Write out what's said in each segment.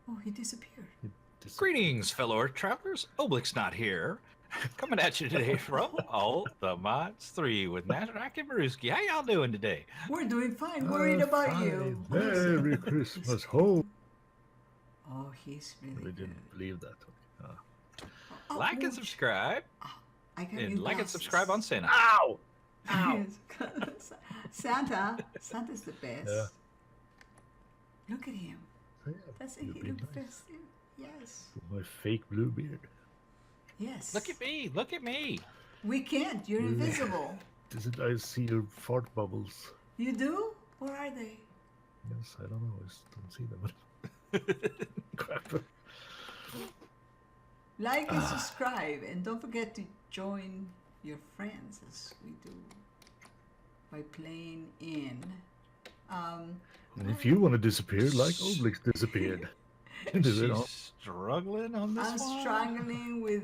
Oh, he disappeared. Greetings, fellow Earth travelers. Oblyx not here. Coming at you today from All the Mods 3 with Gnashrakh and Mirrusky. How y'all doing today? We're doing fine. Worried about fine. you. Merry Christmas home. Oh, he's really We good. didn't believe that. Oh, Like and subscribe. I can And read like and glasses. subscribe on Santa. Ow! Ow! Santa's the best. Yeah. Look at him. Yeah, That's it. you'd He be looks nice. festive. Yes. With my fake blue beard. Yes. Look at me. Look at me. We can't. You're invisible. I see your fart bubbles. You do? Where are they? Yes, I don't know. I just don't see them. Crap. Like and subscribe, and don't forget to join your friends as we do by playing in. And if you want to disappear, like Oblyx disappeared. She's struggling on this I'm one. struggling with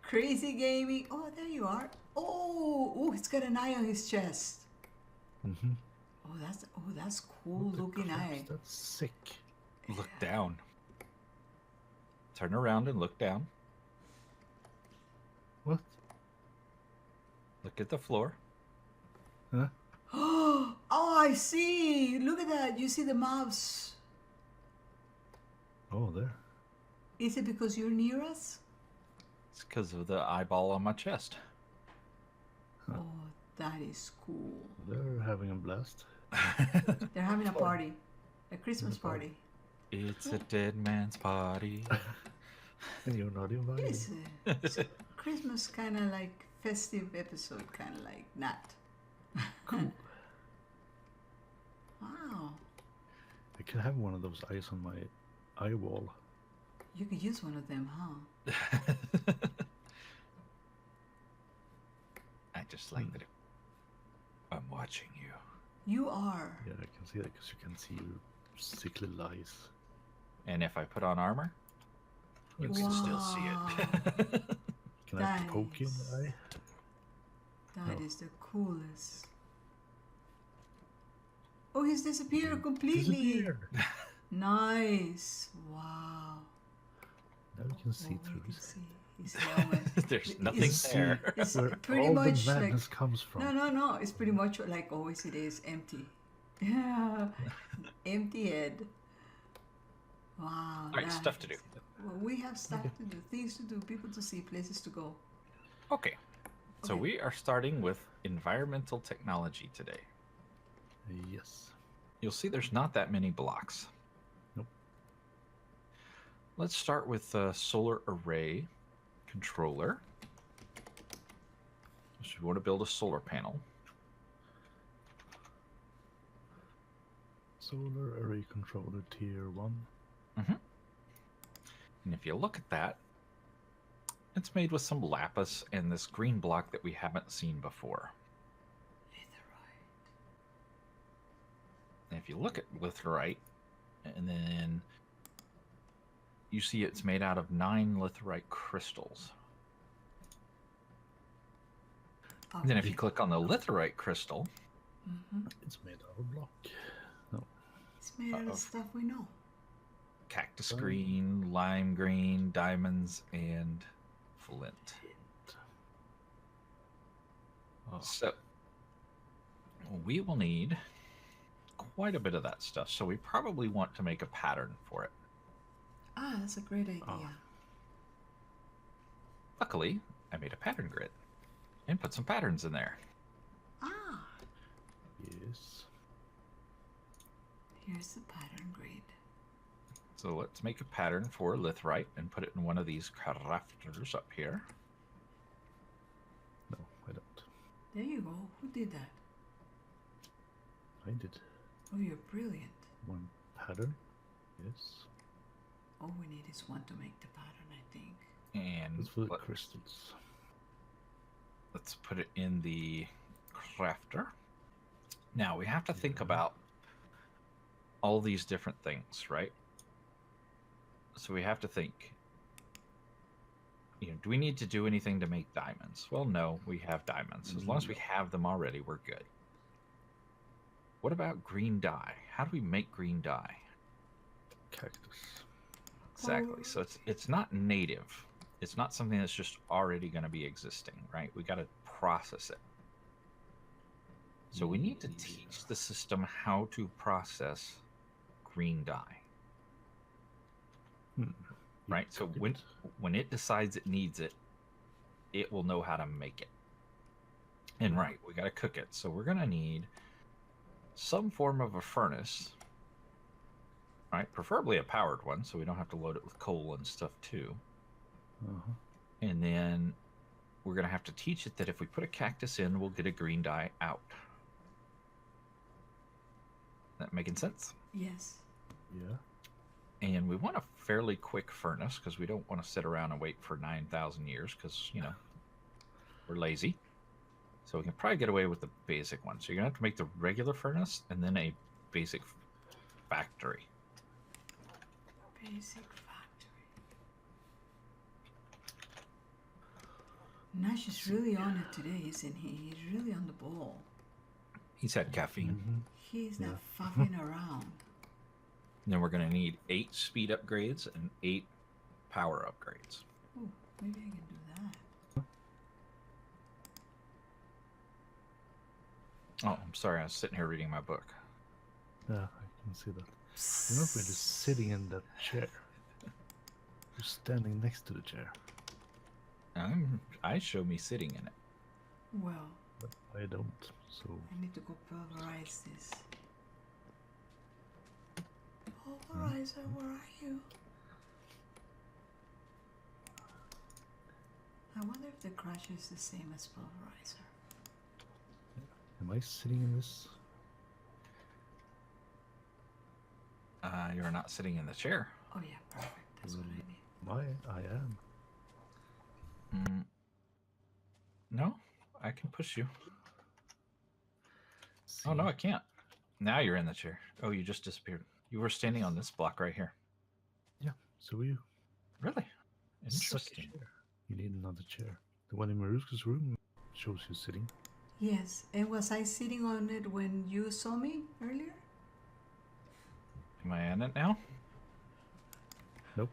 crazy gaming. Oh, there you are. Oh, he's got an eye on his chest. Mm-hmm. Oh, that's cool looking eye. That's sick. Look down. Turn around and look down. What? Look at the floor. Huh? Oh, I see. Look at that. You see the mobs. Oh, there. Is it because you're near us? It's because of the eyeball on my chest. Oh, that is cool. They're having a blast. They're having a party, a Christmas party. It's a dead man's party. And you're not invited. It's a Christmas kind of like festive episode, kind of like not. Cool. Wow. I can have one of those eyes on my eyeball. You could use one of them, huh? I just like that I'm watching you. You are. Yeah, I can see that because you can see your sickly lies. And if I put on armor, you can still see it. Can I poke you in the eye? That is the coolest. Oh, he's disappeared completely. Disappeared. Nice. Wow. Now you can see Oh, through you can his see his helmet. There's nothing It's- there. It's where pretty all much the like madness comes from. no. It's pretty much like always. It is empty. Yeah, empty head. Wow. All right, stuff to do. Well, we have stuff to do, things to do, people to see, places to go. Okay. So Okay. we are starting with environmental technology today. Yes. You'll see there's not that many blocks. Nope. Let's start with the solar array controller. So you want to build a solar panel. Solar array controller tier 1. And if you look at that, it's made with some lapis and this green block that we haven't seen before. And if you look at litherite, and then you see it's made out of 9 litherite crystals. Oh, And then if you click on the litherite crystal, It's made out of block. No. it's made out of stuff we know. cactus green, lime green, diamonds, and flint. Oh. So we will need quite a bit of that stuff. So we probably want to make a pattern for it. Ah, that's a great idea. Luckily, I made a pattern grid and put some patterns in there. Ah, Yes. here's the pattern grid. So let's make a pattern for litherite and put it in one of these crafters up here. No, I don't. There you go. Who did that? I did. Oh, you're brilliant. One pattern. Yes. All we need is one to make the pattern, I think. And That's for the crystals. let's put it in the crafter. Now we have to think about all these different things, right? So we have to think, do we need to do anything to make diamonds? Well, no, we have diamonds. As long as we have them already, we're good. What about green dye? How do we make green dye? Cactus. Exactly. So it's not native. It's not something that's just already going to be existing, right? We got to process it. So we need to teach the system how to process green dye. Right? So when it decides it needs it, it will know how to make it. And right, we got to cook it. So we're going to need some form of a furnace, right? Preferably a powered one, so we don't have to load it with coal and stuff too. And then we're going to have to teach it that if we put a cactus in, we'll get a green dye out. That making sense? Yes. Yeah. And we want a fairly quick furnace because we don't want to sit around and wait for 9,000 years because, you know, we're lazy. So we can probably get away with the basic one. So you're going to have to make the regular furnace and then a basic factory. Basic factory. Nash is really on it today, isn't he? He's really on the ball. He's had caffeine. He's not fucking around. And then we're going to need 8 speed upgrades and 8 power upgrades. Oh, maybe I can do that. Oh, I'm sorry. I was sitting here reading my book. Yeah, I can see that. You're not really sitting in that chair. You're standing next to the chair. I show me sitting in it. Well, But I don't, so... I need to go pulverize this. Pulverizer, where are you? I wonder if the crusher is the same as pulverizer. Am I sitting in this? You're not sitting in the chair. Oh yeah, perfect. That's what I need. I am. No, I can push you. See, Oh, no, I can't. Now you're in the chair. Oh, you just disappeared. You were standing on this block right here. Yeah, so are you. Really? Suck Interesting. chair. You need another chair. The one in Mirrusky's room shows you sitting. Yes, and was I sitting on it when you saw me earlier? Am I in it now? Nope.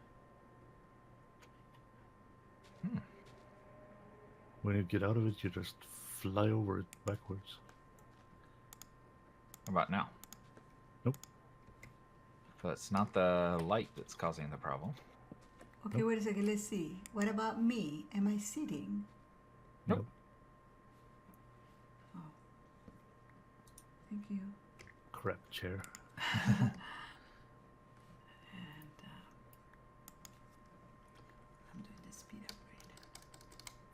When you get out of it, you just fly over it backwards. How about now? Nope. So it's not the light that's causing the problem. Okay, wait a second. Let's see. What about me? Am I sitting? Nope. Oh. Thank you. Crap chair. And I'm doing the speed upgrade.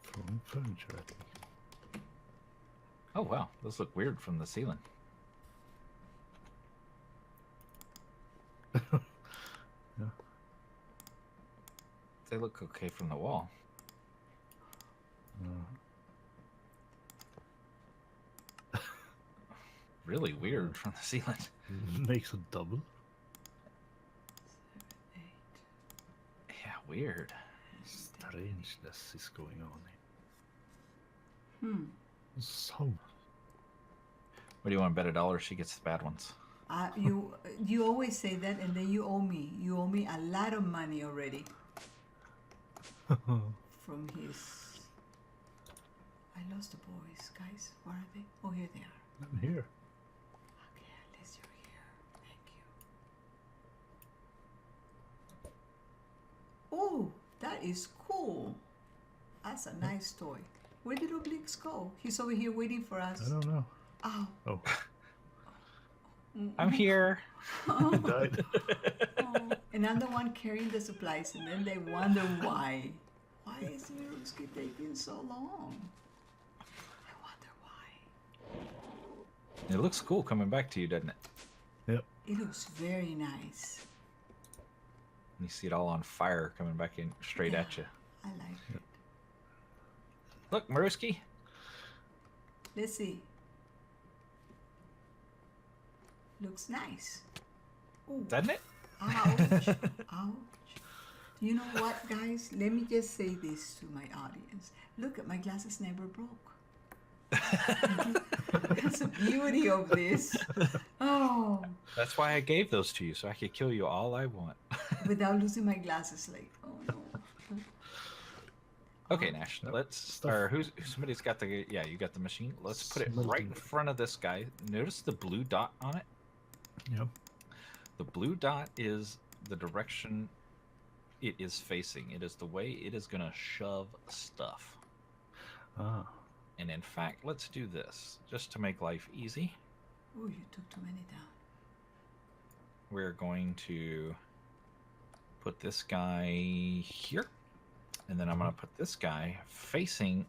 Throwing furniture at me. Oh, wow. Those look weird from the ceiling. Yeah. They look okay from the wall. Really weird from the ceiling. Makes a double. 7, 8. Yeah, weird. Strangeness is going on. Hmm. So, What do you want to bet $1 she gets the bad ones? You always say that, and then you owe me. You owe me a lot of money already from his. I lost the boys, guys. Where are they? Oh, here they are. I'm here. Okay, at least you're here. Thank you. Oh, that is cool. That's a nice toy. Where did Oblyx go? He's over here waiting for us. I don't know. Oh. Oh, I'm here. he died. Oh, and I'm the one carrying the supplies, and then they wonder why. Why is Mirrusky taking so long? I wonder why. It looks cool coming back to you, doesn't it? Yep. It looks very nice. You see it all on fire coming back in straight at you. I like it. Look, Mirrusky. Let's see. Looks nice. Ooh. Doesn't it? Ouch. Ouch. You know what, guys? Let me just say this to my audience. Look, my glasses never broke. That's the beauty of this. Oh, That's why I gave those to you, so I could kill you all I want. without losing my glasses, like, oh no. Okay, Nash, Yep. let's. Stuff. Or somebody's got the. Yeah, you got the machine. Let's put it right Smelting. in front of this guy. Notice the blue dot on it? Yep. The blue dot is the direction it is facing. It is the way it is going to shove stuff. Ah. And in fact, let's do this just to make life easy. Oh, you took too many down. We're going to put this guy here. And then I'm going to put this guy facing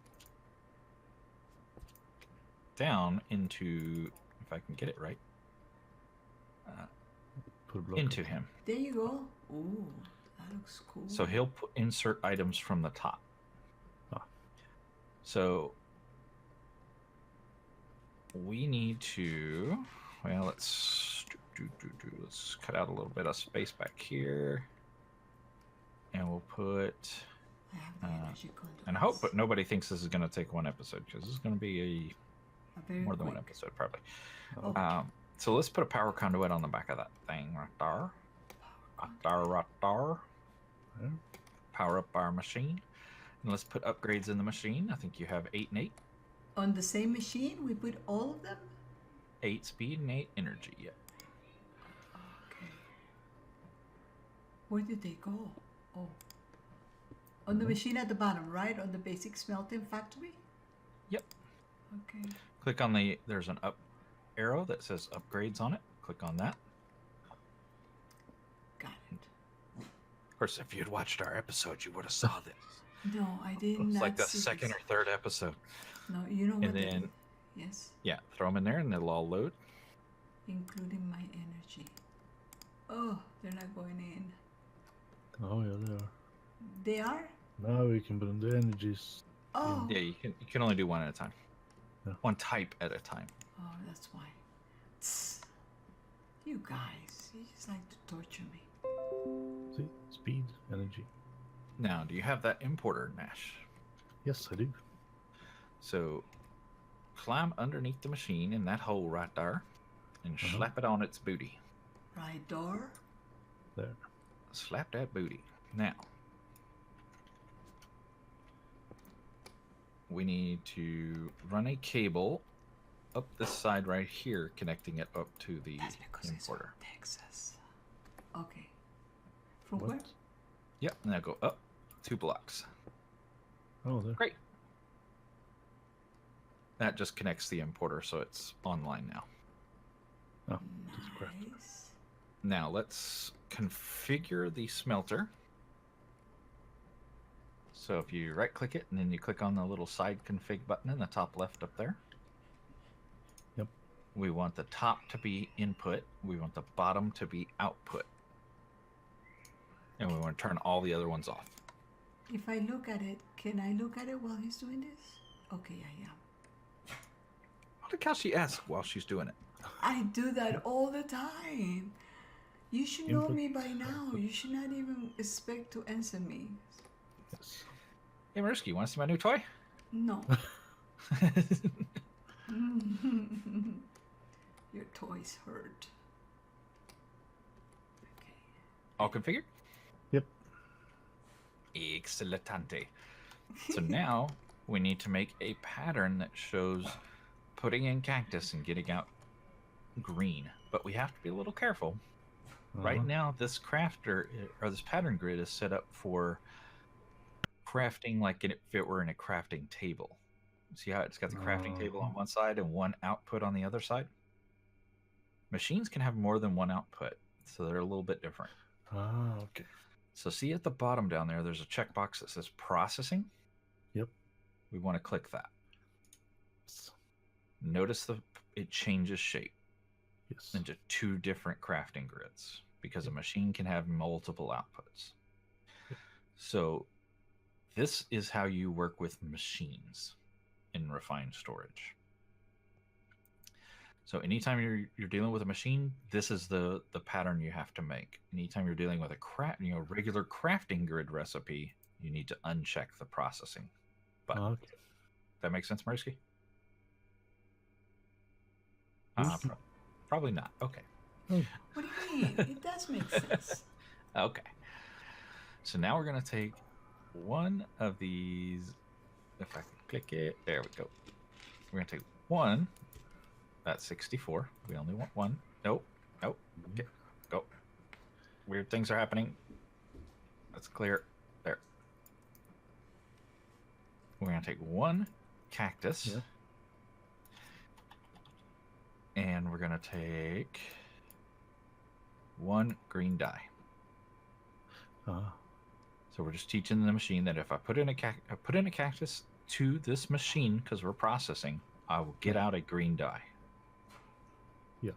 down into, if I can get it right, Put a block into up. him. There you go. Ooh, that looks cool. So he'll insert items from the top. Ah. So we need to, well, let's let's cut out a little bit of space back here. And we'll put, I have the energy conduits. and I hope but nobody thinks this is going to take one episode, because this is going to be A very more than one quick. episode, probably. Oh. So let's put a power conduit on the back of that thing right there. Right there. Yeah. Power up our machine. And let's put upgrades in the machine. I think you have 8 and 8. On the same machine, we put all of them? 8 speed and 8 energy. Yeah. Okay. Where did they go? Oh. On the machine at the bottom, right? On the basic smelting factory? Yep. Okay. Click on there's an up arrow that says upgrades on it. Click on that. Got it. Of course, if you'd watched our episode, you would have saw this. No, I did It's not like the see second this. or third episode. No, you know what? And then, Yes, yeah, throw them in there and they'll all load. including my energy. Oh, they're not going in. Oh yeah, they are. They are? Now we can put in the energies. Oh. Yeah, you can only do one at a time. Yeah. One type at a time. Oh, that's why. Tss. You guys, you just like to torture me. See, speed, energy. Now, do you have that importer, Nash? Yes, I do. So, climb underneath the machine in that hole right there, and Uh-huh. slap it on its booty. Right door? There. Slap that booty. Now, we need to run a cable up this side right here, connecting it up to the That's because it's from importer. Texas. Okay. From What? where? Yep, now go up 2 blocks. Oh, there. Great. That just connects the importer, so it's online now. Oh, just craft. Nice. Now let's configure the smelter. So if you right click it and then you click on the little side config button in the top left up there. Yep. We want the top to be input. We want the bottom to be output. And we want to turn all the other ones off. If I look at it, can I look at it while he's doing this? Okay, I am. Look how she asks while she's doing it. I do that all the time. You should know Input. me by now. You should not even expect to answer me. Yes. Hey Mirrusky, you want to see my new toy? No. Your toys hurt. Okay. All configured? Yep. Excelente. So now we need to make a pattern that shows putting in cactus and getting out green. But we have to be a little careful. Right Uh-huh. now, this crafter or this pattern grid is set up for crafting like if it were in a crafting table. See how it's got the crafting table on one side and one output on the other side? Machines can have more than one output, so they're a little bit different. Ah, okay. So see at the bottom down there, there's a checkbox that says processing. Yep. We want to click that. Yes. Notice it changes shape Yes. into 2 different crafting grids because a machine can have multiple outputs. So this is how you work with machines in refined storage. So anytime you're dealing with a machine, this is the pattern you have to make. Anytime you're dealing with a regular crafting grid recipe, you need to uncheck the processing button. Ah, okay. That makes sense, Mirrusky? Probably not. Okay. Oh, What do you mean? It does make sense. Okay. So now we're going to take one of these. If I can click it, there we go. We're going to take one. That's 64. We only want one. Nope. Nope. Okay. Go. Weird things are happening. That's clear. There. We're going to take one cactus. Yeah. And we're going to take one green dye. So we're just teaching the machine that if I put in a cactus to this machine, because we're processing, I will get out a green dye. Yeah.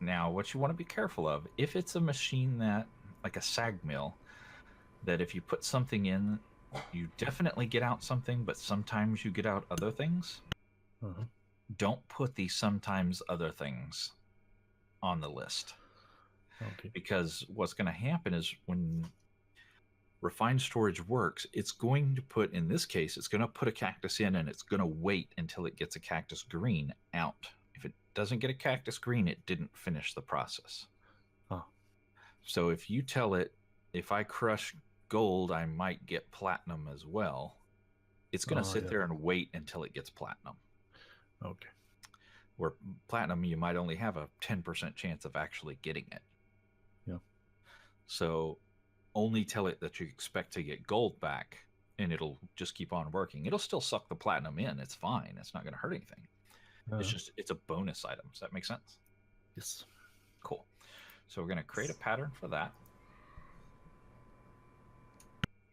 Now, what you want to be careful of, if it's a machine that, like a sag mill, that if you put something in, you definitely get out something, but sometimes you get out other things. Don't put the sometimes other things on the list. Okay. Because what's going to happen is when refined storage works, it's going to put, in this case, it's going to put a cactus in and it's going to wait until it gets a cactus green out. If it doesn't get a cactus green, it didn't finish the process. So if you tell it, if I crush gold, I might get platinum as well, it's going to sit there and wait until it gets platinum. Okay. Where platinum, you might only have a 10% chance of actually getting it. Yeah. So only tell it that you expect to get gold back, and it'll just keep on working. It'll still suck the platinum in. It's fine. It's not going to hurt anything. It's a bonus item. Does that make sense? Yes. Cool. So we're going to create a pattern for that.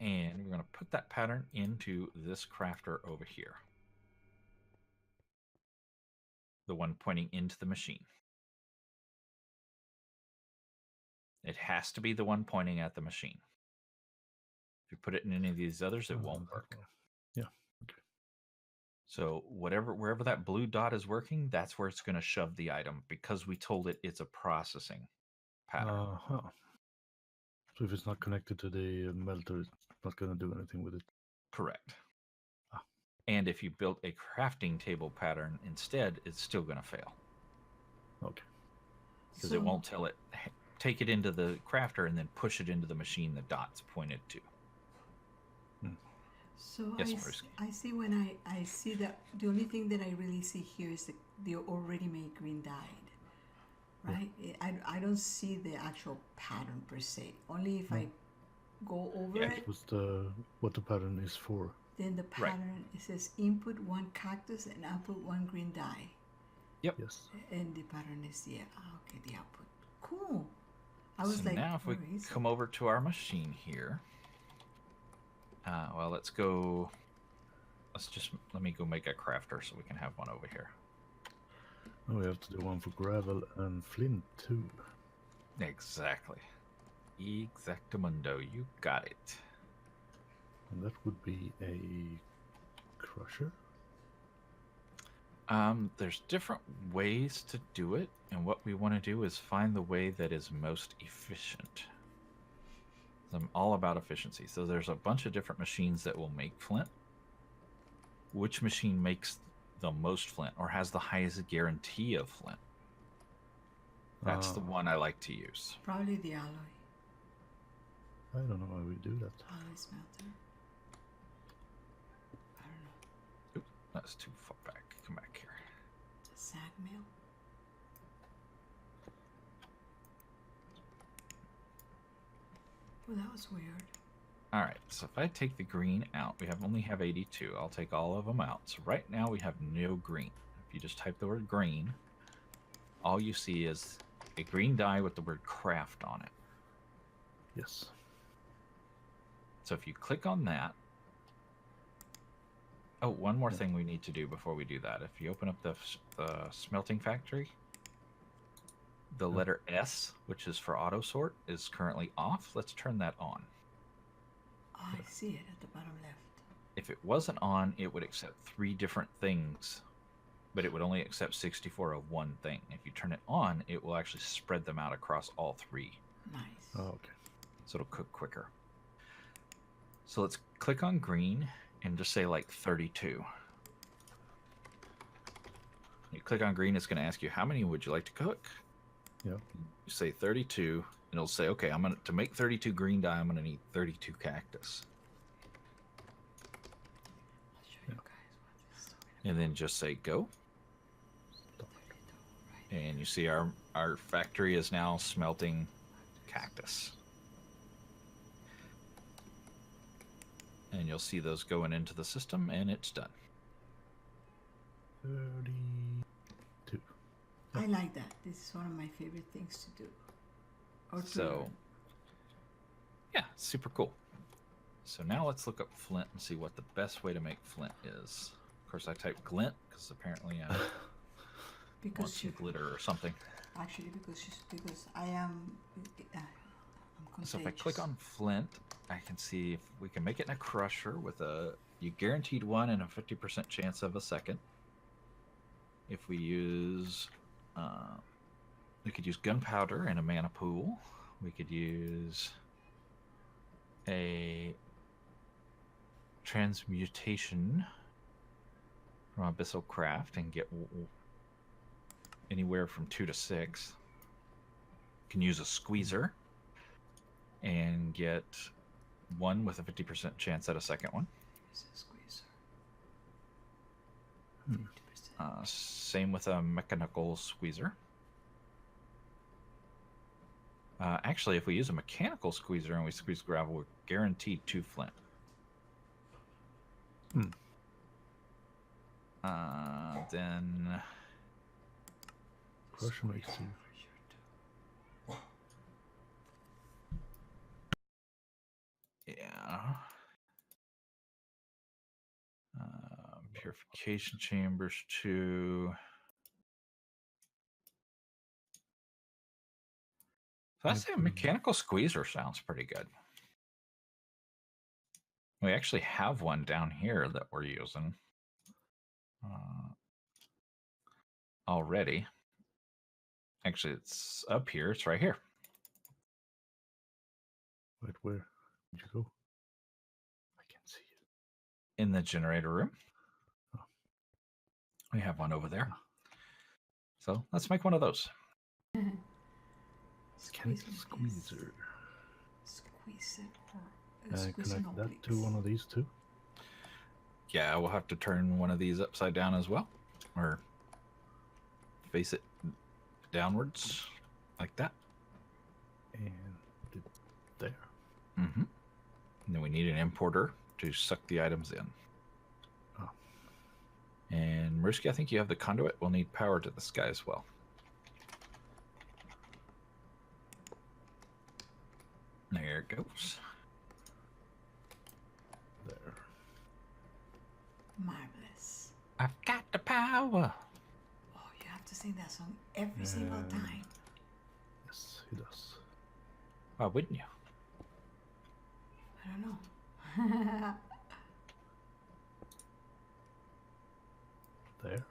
And we're going to put that pattern into this crafter over here. The one pointing into the machine. It has to be the one pointing at the machine. If you put it in any of these others, it won't work. Yeah. Okay. So wherever that blue dot is working, that's where it's going to shove the item, because we told it it's a processing pattern. So if it's not connected to the melter, it's not going to do anything with it. Correct. And if you built a crafting table pattern instead, it's still going to fail. Okay. Because it won't tell it, take it into the crafter and then push it into the machine the dot's pointed to. So Yes, I see when I see that the only thing that I really see here is the already made green dyed, right? Yeah. I don't see the actual pattern per se. Only if I go over it. Was what the pattern is for. Then the pattern, it says input one cactus and output one green dye. Yep. Yes. And the pattern is the output. Cool. I was like, now if we come over to our machine here, well, let me go make a crafter so we can have one over here. Oh, we have to do one for gravel and flint too. Exactly. Exactamundo, you got it. And that would be a crusher? There's different ways to do it, and what we want to do is find the way that is most efficient. I'm all about efficiency. So there's a bunch of different machines that will make flint. Which machine makes the most flint or has the highest guarantee of flint? That's the one I like to use. Probably the alloy. I don't know why we do that. Alloy smelter. I don't know. Oops, that's too far back. Come back here. The sag mill. Well, that was weird. All right, so if I take the green out, we only have 82. I'll take all of them out. So right now we have no green. If you just type the word green, all you see is a green dye with the word craft on it. Yes. So if you click on that, oh, one more thing we need to do before we do that. If you open up the smelting factory, the letter S, which is for auto sort, is currently off. Let's turn that on. Oh, I see it at the bottom left. If it wasn't on, it would accept 3 different things, but it would only accept 64 of one thing. If you turn it on, it will actually spread them out across all 3. Nice. Oh, okay. So it'll cook quicker. So let's click on green and just say like 32. You click on green, it's going to ask you how many would you like to cook. Yeah. You say 32, and it'll say, okay, to make 32 green dye, I'm going to need 32 cactus. I'll show you guys what this is talking And then just say go. about. And you see our factory is now smelting cactus. And you'll see those going into the system, and it's done. 32. I like that. This is one of my favorite things to do. Or to So, learn. yeah, super cool. So now let's look up flint and see what the best way to make flint is. Of course, I typed glint because apparently I want Because some you glitter or something. actually because I am I'm contagious. So if I click on flint, I can see if we can make it in a crusher with you guaranteed 1 and a 50% chance of a second. If we use, we could use gunpowder and a mana pool. We could use a transmutation from Abyssal Craft and get anywhere from 2 to 6. Can use a squeezer and get 1 with a 50% chance at a second one. Here's a squeezer. Hmm. 50%. Same with a mechanical squeezer. Actually, if we use a mechanical squeezer and we squeeze gravel, we're guaranteed 2 flint. Hmm. Then Crusher makes you. yeah. Purification chambers 2. So I'd say a mechanical squeezer sounds pretty good. We actually have one down here that we're using already. Actually, it's up here. It's right here. Wait, where did you go? I can't see it. In the generator room. Oh. We have one over there. So let's make one of those. Mechanical squeezer. Squeeze it or Can I squeeze an connect that Oblyx. to one of these two? Yeah, we'll have to turn one of these upside down as well. Or face it downwards like that. And there. Mm-hmm. And then we need an importer to suck the items in. Oh. And Mirrusky, I think you have the conduit. We'll need power to this guy as well. There it goes. There. Marvelous. I've got the power. Oh, you have to sing that song every single Yeah. time. Yes, he does. Why wouldn't you? I don't know. There.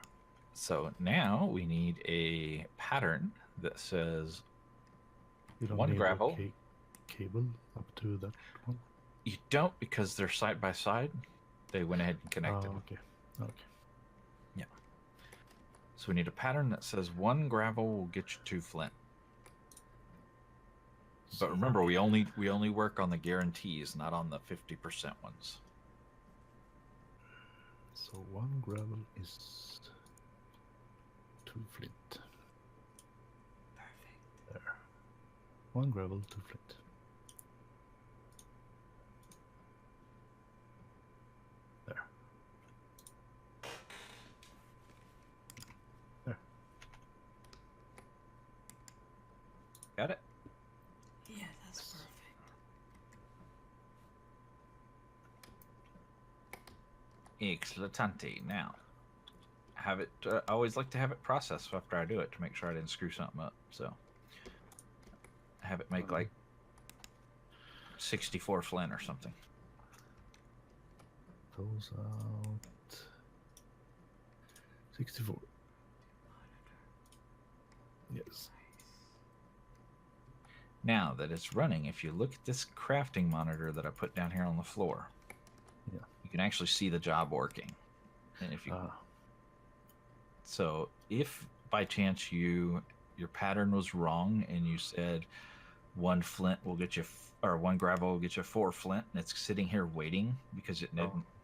So now we need a pattern that says You don't one need gravel. a cable up to that one. You don't, because they're side by side. They went ahead and connected. Oh, okay. Okay. So we need a pattern that says 1 gravel will get you 2 flint. But remember, we only work on the guarantees, not on the 50% ones. So 1 gravel is 2 flint. Perfect. There. 1 gravel, 2 flint. There. There. Got it? Yeah, that's perfect. Excellente. Now, have it. I always like to have it processed after I do it to make sure I didn't screw something up. So, have it make like 64 flint or something. Goes out 64. Yes. Now that it's running, if you look at this crafting monitor that I put down here on the floor, Yeah. you can actually see the job working. And if you Ah, so if by chance your pattern was wrong and you said one flint will get you or one gravel will get you 4 flint, and it's sitting here waiting because it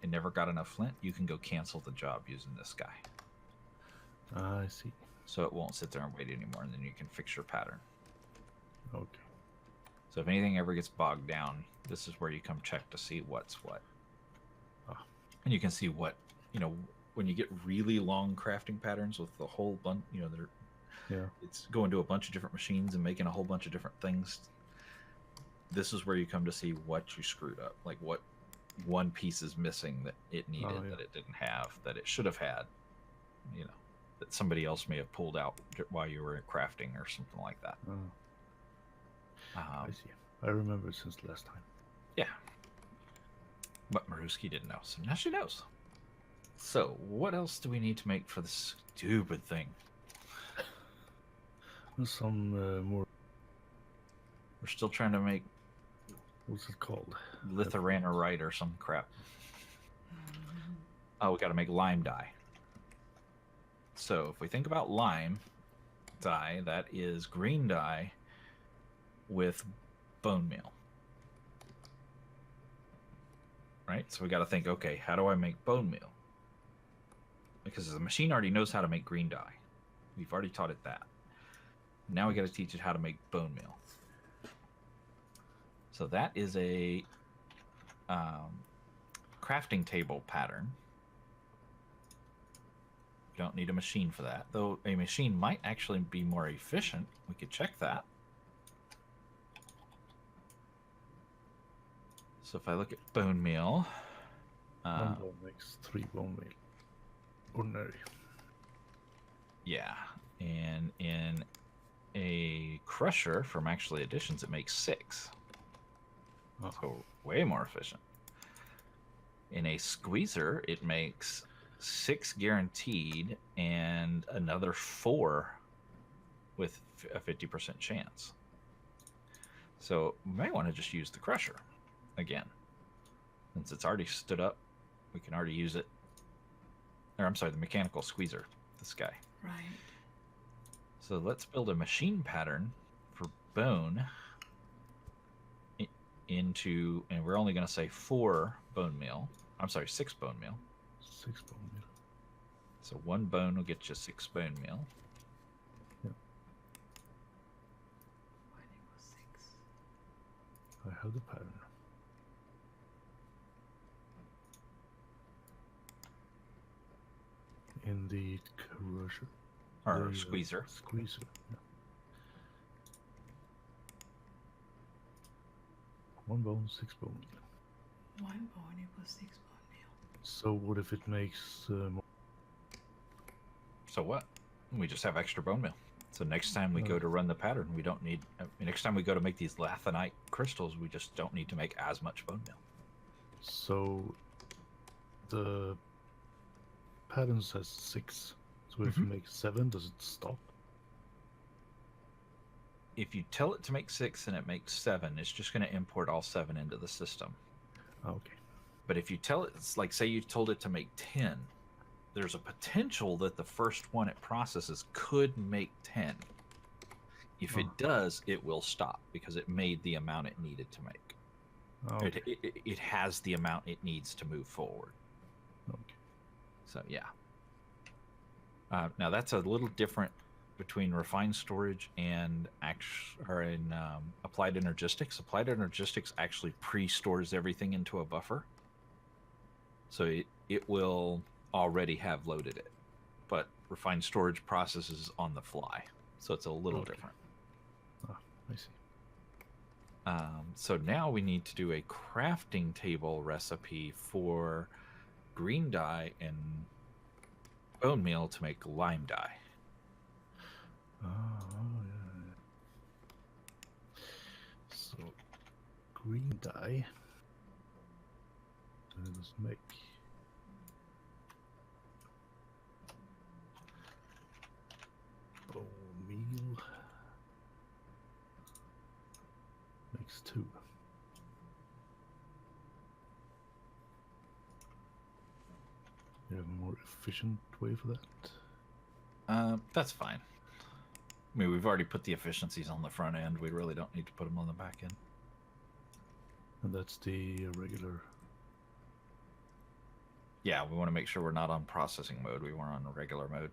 never got enough flint, you can go cancel the job using this guy. I see. So it won't sit there and wait anymore, and then you can fix your pattern. Okay. So if anything ever gets bogged down, this is where you come check to see what's what. And you can see what, when you get really long crafting patterns with the whole bunch, it's going to a bunch of different machines and making a whole bunch of different things. This is where you come to see what you screwed up, like what one piece is missing that it needed, that it didn't have, that it should have had, that somebody else may have pulled out while you were crafting or something like that. I see. I remember since last time. Yeah. But Mirrusky didn't know, so now she knows. So, what else do we need to make for this stupid thing? Some more... We're still trying to make... What's it called? Lithoranorite or some crap. Oh, we got to make lime dye. So, if we think about lime dye, that is green dye with bone meal. Right? So we got to think, okay, how do I make bone meal? Because the machine already knows how to make green dye. We've already taught it that. Now we got to teach it how to make bone meal. So that is a crafting table pattern. We don't need a machine for that, though a machine might actually be more efficient. We could check that. So if I look at bone meal, one bone makes 3 bone meal. Ordinary. Yeah, and in a crusher from actually additions, it makes 6. So way more efficient. In a squeezer, it makes 6 guaranteed and another 4 with a 50% chance. So we may want to just use the crusher again. Since it's already stood up, we can already use it. Or I'm sorry, the mechanical squeezer, this guy. Right. So let's build a machine pattern for bone into, and we're only going to say 4 bone meal. I'm sorry, 6 bone meal. 6 bone meal. So 1 bone will get you 6 bone meal. Yeah. 1 equals 6. I have the pattern. In the crusher. Or squeezer. Squeezer, yeah. 1 bone, 6 bone meal. 1 bone equals 6 bone meal. So what if it makes more? So what? We just have extra bone meal. So next time we go to run the pattern, we don't need... next time we go to make these lathanite crystals, we just don't need to make as much bone meal. So the pattern says 6. So if you make 7, does it stop? If you tell it to make 6 and it makes 7, it's just going to import all 7 into the system. Okay. But if you tell it, it's like say you told it to make 10, there's a potential that the first one it processes could make 10. If it does, it will stop because it made the amount it needed to make. Okay. It has the amount it needs to move forward. Okay. So yeah. Now that's a little different between refined storage and applied energistics. Applied energistics actually pre-stores everything into a buffer, so it will already have loaded it. But refined storage processes on the fly, so it's a little different. I see. So now we need to do a crafting table recipe for green dye and bone meal to make lime dye. Oh, yeah. So, green dye. Let us make. Bone meal. Makes 2. You have a more efficient way for that? That's fine. I mean, we've already put the efficiencies on the front end. We really don't need to put them on the back end. And that's the regular. Yeah, we want to make sure we're not on processing mode. We want on regular mode.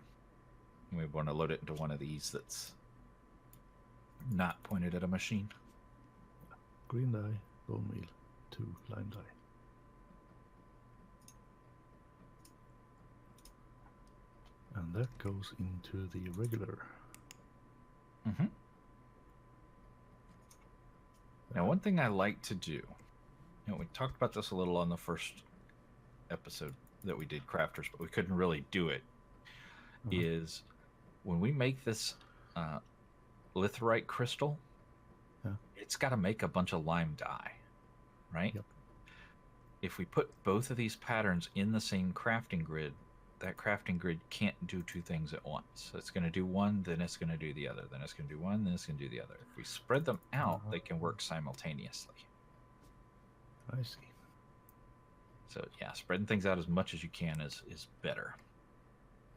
And we want to load it into one of these that's not pointed at a machine. Green dye, bone meal, 2 lime dye. And that goes into the regular. Mm-hmm. Now, one thing I like to do, we talked about this a little on the first episode that we did crafters, but we couldn't really do it, is when we make this litherite crystal, it's got to make a bunch of lime dye, right? Yep. If we put both of these patterns in the same crafting grid, that crafting grid can't do 2 things at once. So it's going to do one, then it's going to do the other, then it's going to do one, then it's going to do the other. If we spread them out, they can work simultaneously. I see. So yeah, spreading things out as much as you can is better.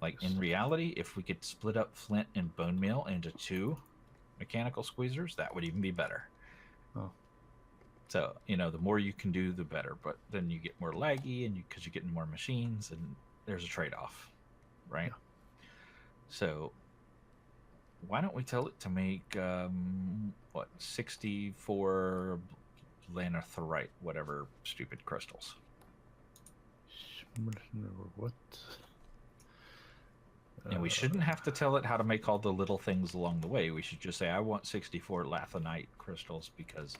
Like in reality, if we could split up flint and bone meal into 2 mechanical squeezers, that would even be better. Oh. So, the more you can do, the better. But then you get more laggy, and because you're getting more machines, and there's a trade-off, right? Yeah. So why don't we tell it to make 64 lanotherite, whatever stupid crystals. What? And we shouldn't have to tell it how to make all the little things along the way. We should just say, I want 64 lathonite crystals, because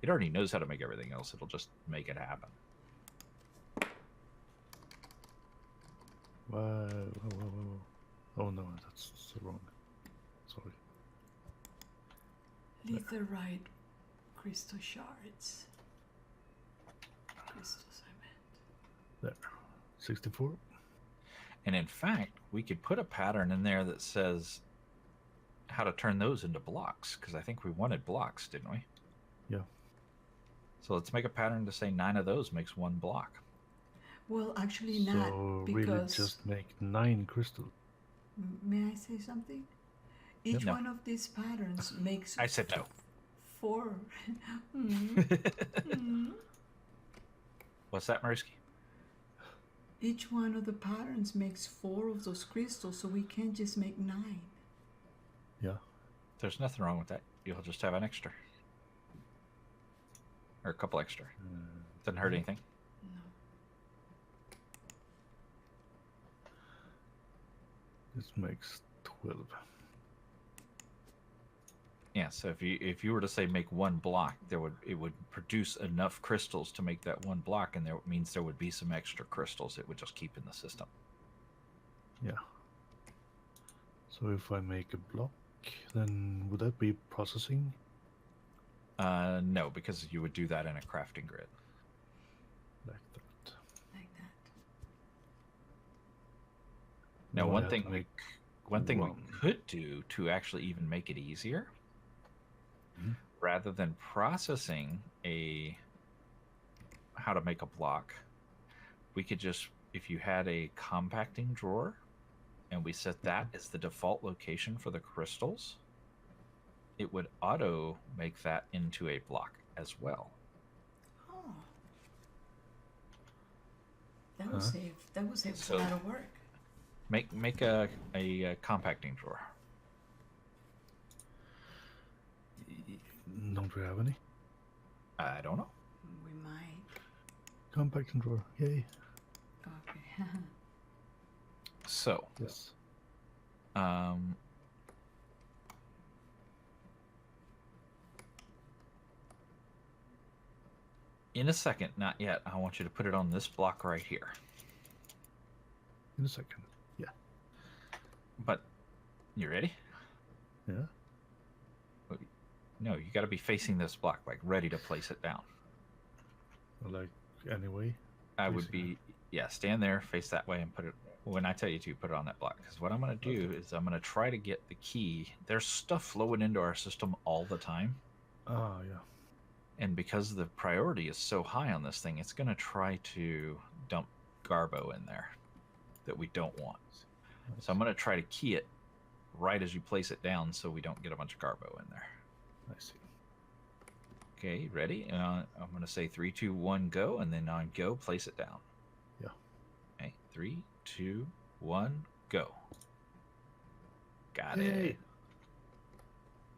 it already knows how to make everything else. It'll just make it happen. Whoa. Oh no, that's wrong. Sorry. Litherite crystal shards. Crystals, I meant. There. 64. And in fact, we could put a pattern in there that says how to turn those into blocks, because I think we wanted blocks, didn't we? Yeah. So let's make a pattern to say 9 of those makes 1 block. Well, actually not, So because... really just make 9 crystals. May I say something? Each No. one of these patterns makes... I said no. 4. What's that, Mirrusky? Each one of the patterns makes 4 of those crystals, so we can't just make 9. Yeah. There's nothing wrong with that. You'll just have an extra. Or a couple extra. Doesn't hurt anything. No. This makes 12. Yeah, so if you were to say make 1 block, it would produce enough crystals to make that 1 block, and that means there would be some extra crystals it would just keep in the system. Yeah. So if I make a block, then would that be processing? No, because you would do that in a crafting grid. Like that. Like that. Now, No, I one have thing to we make we could do to actually even make it easier, rather than processing how to make a block, we could just, if you had a compacting drawer and we set that as the default location for the crystals, it would auto make that into a block as well. Oh. That will save So- a lot of work. Make a compacting drawer. Don't we have any? I don't know. We might. Compacting drawer. Yay. Okay. So, Yes. In a second, not yet, I want you to put it on this block right here. In a second. Yeah. But, you ready? Yeah. No, you got to be facing this block, like ready to place it down. Like anyway. I would Facing be, yeah, stand there, face that way, and put it, when I tell you to, put it on that block. Because what I'm going to do is I'm going to try to get the key. There's stuff flowing into our system all the time. Ah, yeah. And because the priority is so high on this thing, it's going to try to dump Garbo in there that we don't want. So I'm going to try to key it right as you place it down so we don't get a bunch of carbo in there. I see. Okay, ready? I'm going to say 3, 2, 1, go, and then on go, place it down. Yeah. Okay, 3, 2, 1, go. Got Yay. it.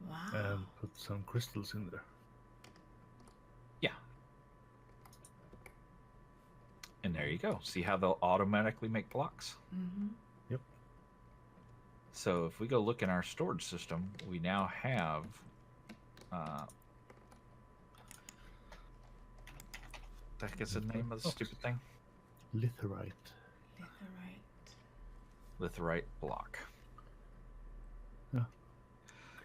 Wow. And put some crystals in there. Yeah. And there you go. See how they'll automatically make blocks? Mm-hmm. Yep. So if we go look in our storage system, we now have what the heck is the name of the stupid thing? Litherite. Litherite block. Yeah.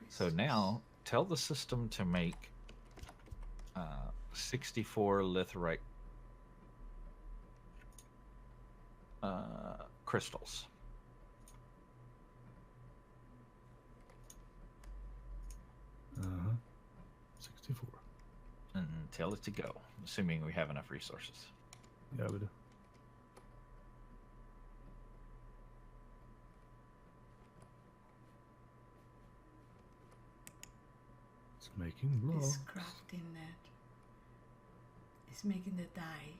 So now tell the system to make 64 litherite crystals. Uh-huh. 64. And tell it to go, assuming we have enough resources. Yeah, we do. It's making blocks. It's crafting that. It's making the dye.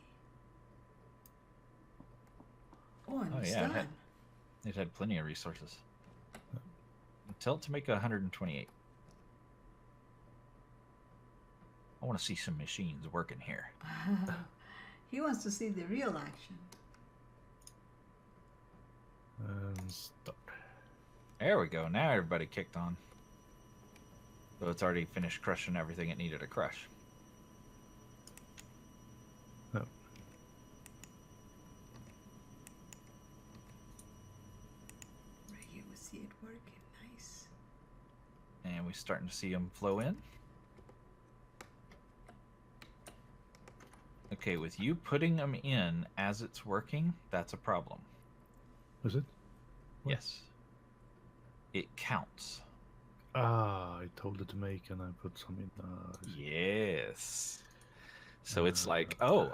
Oh, and it's yeah, done. It had plenty of resources. Tell it to make 128. I want to see some machines working here. He wants to see the real action. And start. There we go. Now everybody kicked on. So it's already finished crushing everything it needed to crush. No. Right here we see it working. Nice. And we're starting to see them flow in. Okay, with you putting them in as it's working, that's a problem. Was it? What? Yes. It counts. Ah, I told it to make and I put some in. Yes. So it's like, oh,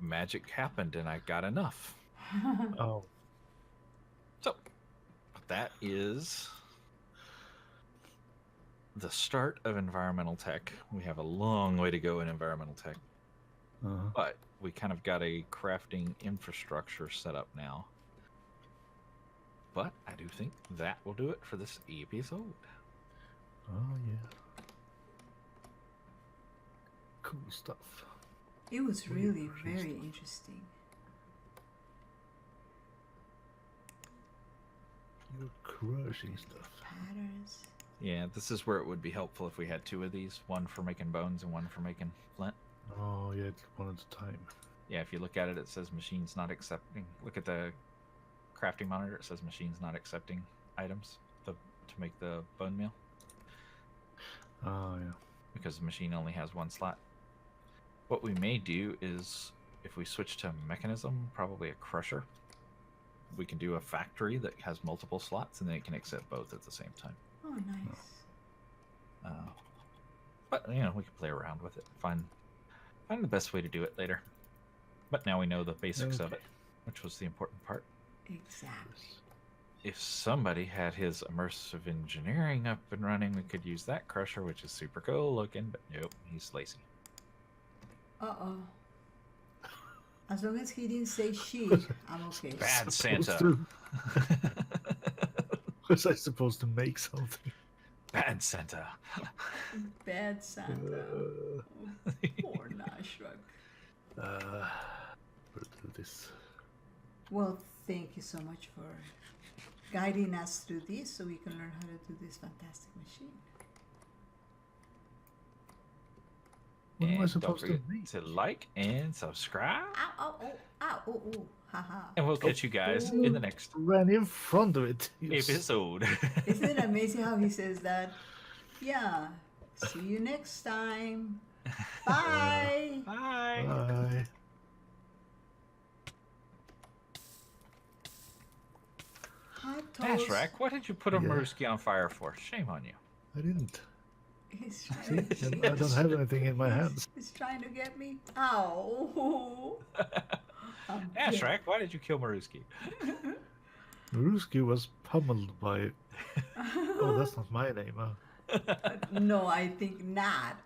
magic happened and I got enough. Oh. So that is the start of environmental tech. We have a long way to go in environmental tech. Uh-huh. But we kind of got a crafting infrastructure set up now. But I do think that will do it for this episode. Oh, yeah. Cool stuff. It was Really really crushing very stuff. interesting. You're crushing stuff. Patterns. Yeah, this is where it would be helpful if we had two of these. One for making bones and one for making flint. Oh, yeah, it's one at a time. Yeah, if you look at it, it says machines not accepting. Look at the crafting monitor. It says machines not accepting items to make the bone meal. Oh, yeah. Because the machine only has one slot. What we may do is, if we switch to mechanism, probably a crusher, we can do a factory that has multiple slots and then it can accept both at the same time. Oh, nice. But, you know, we can play around with it. Find the best way to do it later. But now we know the basics of it, which was the important part. Exactly. If somebody had his immersive engineering up and running, we could use that crusher, which is super cool looking, but nope, he's lazy. Uh-oh. As long as he didn't say she, I'm okay. Bad Supposed Santa. to- Was I supposed to make something? Bad Santa. Bad Santa. Oh, poor Gnashrakh. Where do this? Well, thank you so much for guiding us through this so we can learn how to do this fantastic machine. What am I And don't supposed to forget make? to like and subscribe. Ow, ow, oh, ow, oh, oh, haha. And we'll catch you guys in the next Ran in front of it. You episode. Isn't it amazing how he says that? Yeah. See you next time. Bye. Bye. Bye. Hot toast. Gnashrakh, what did you put a Yeah. Mirrusky on fire for? Shame on you. I didn't. He's See? trying, I don't have anything in my hands. he's trying to get me. Ow. I'm dead. Gnashrakh, why did you kill Mirrusky? Mirrusky was pummeled by. Oh, that's not my name. Huh? No, I think not.